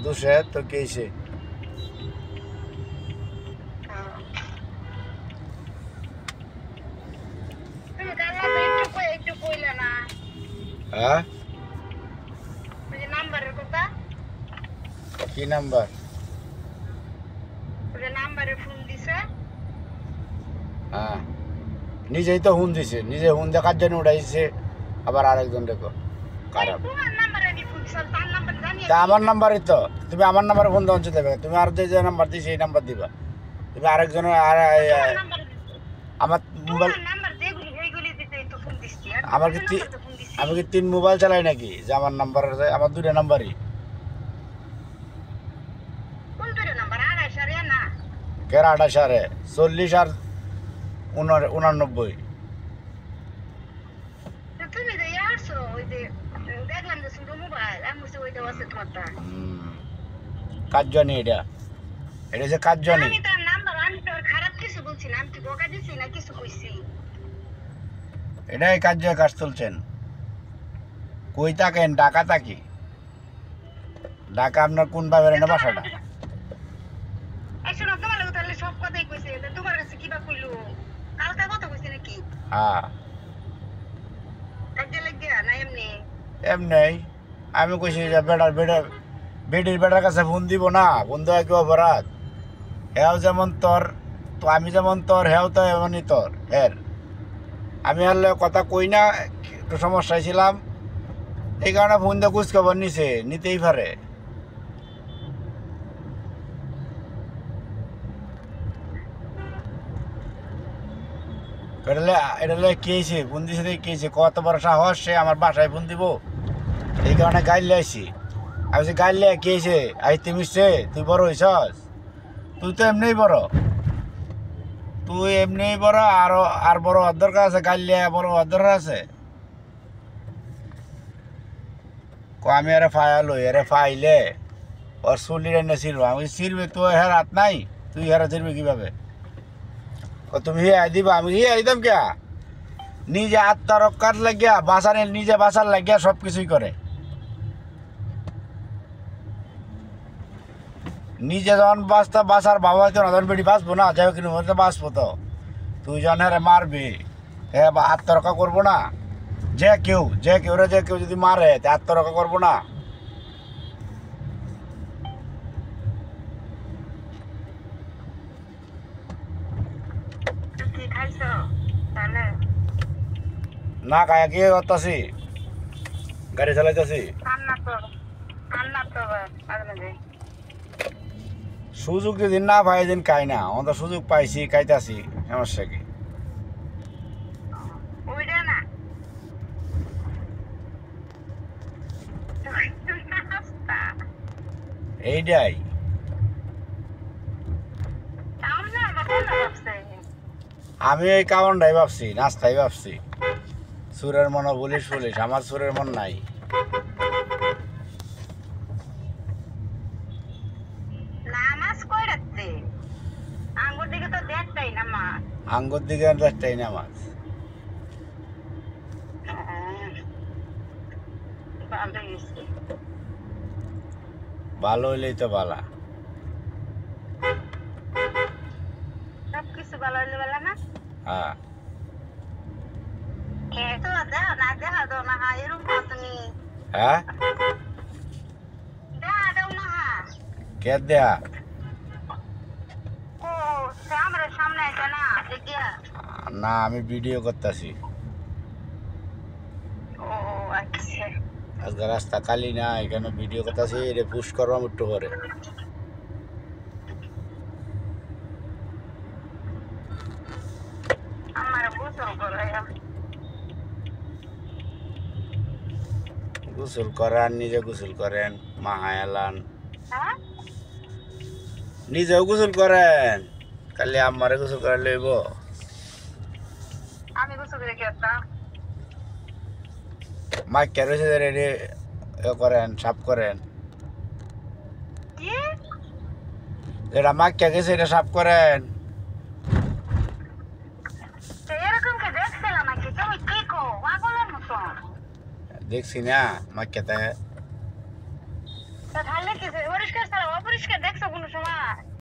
দুশে তো কেছে হ্যাঁ কি নাম্বার হ্যাঁ নিজেই তো হুন দিছে নিজে হুন দেখার জন্য উঠাইছে আবার আরেকজন দেখো খারাপ তা আমার নাম্বারই তো তুমি আমার নাম্বারে ফোন দেওয়া দেবে তুমি আর যে নাম্বার দিয়েছি এই নাম্বার দিবা তুমি আরেকজনের আর আমার মোবাইল আমার কি আমি কি 3 মোবাইল চালাই নাকি যে আমার নাম্বার আমার 2টা নাম্বারই কেরা 28 আর 40 আর 89 কাজ জানি এটা এটা যে কাজ জানি এটাই কাজ কাজ চলছেন কই থাকেন ঢাকা থাকি ঢাকা আপনার কোন ভাবে না বাসাটা হ্যাঁ এমনি আমি কইছি যে বেডির বেটার কাছে ফোন দিব না ফোন দেওয়া কি অপরাধ হেও যেমন তোর তো আমি যেমন তোর হেও তো এমনই তোর এর আমি হলে কথা কই না একটু সমস্যায় ছিলাম এই কারণে ফোন দিয়ে খোঁজ খবর নিতেই পারে এটা কেছে ফোন দিছে কেছে কত বড় সাহস সে আমার বাসায় ফোন দিব এই কারণে গাইলে আইসি আমি যে গাইলে কেছে আইতে মিশছে তুই বড় হইছস তুই তো এমনিই বড় তুই এমনি বড় আর বড় হওয়ার দরকার আছে গাইলে বড় হওয়ার দরকার আছে আমি আরে ফায়াল হই আরে ফাইলে ওর চুলির এনে ছিড়ব আমি ছিড়বে তুই হের হাত নাই তুই হেরা ছিড়বি কিভাবে তুমি হিয়াই দিবা আমি হিয়াই দিতাম কে নিজে আত্মরক্ষার লাগিয়া বাঁচার নিজে বাঁচার লাগিয়া সব কিছুই করে নিজে যখন বাঁচার বাবা তো না তখন বেটি বাঁচবো না যাই কিন্তু মধ্যে বাঁচবো তো তুই যখন হ্যাঁ মারবি হ্যাঁ বা আত্মরক্ষা করবো না যে কেউ যদি মারে তা আত্মরক্ষা করবো না না খায়া কি করতেছি গাড়ি চালাইতেছি সুযোগ যেদিন না পাই দিন খাই না আমাদের সুযোগ পাইছি খাইতেছি সমস্যা কি এইটাই আমি এই কারণটাই ভাবছি নাস্তাই ভাবছি সুরের মন পুলিশ আমার সুরের মন নাই আঙ্গুর দিকে দেখটাই না মাছ ভালো হইলেই তো বালা সবকিছু ভালো হইলে ভালো না হ্যাঁ হ্যাঁ কে দেয়া না আমি ভিডিও করতেছি আজকে রাস্তা খালি না এখানে ভিডিও করতেছি এটা পুশ করবাম একটু করে গোসল করেন নিজে গোসল করেন মাহায়ালান নিজেও গোসল করেন খালি আমারে গোসল করে লইব আমি গোসল করে গেলাম মাইক কে রয়েছে রেডি করেন সাফ করেন যেটা মাইক কে গেছে এটা সাফ করেন দেখছি না মাইক কে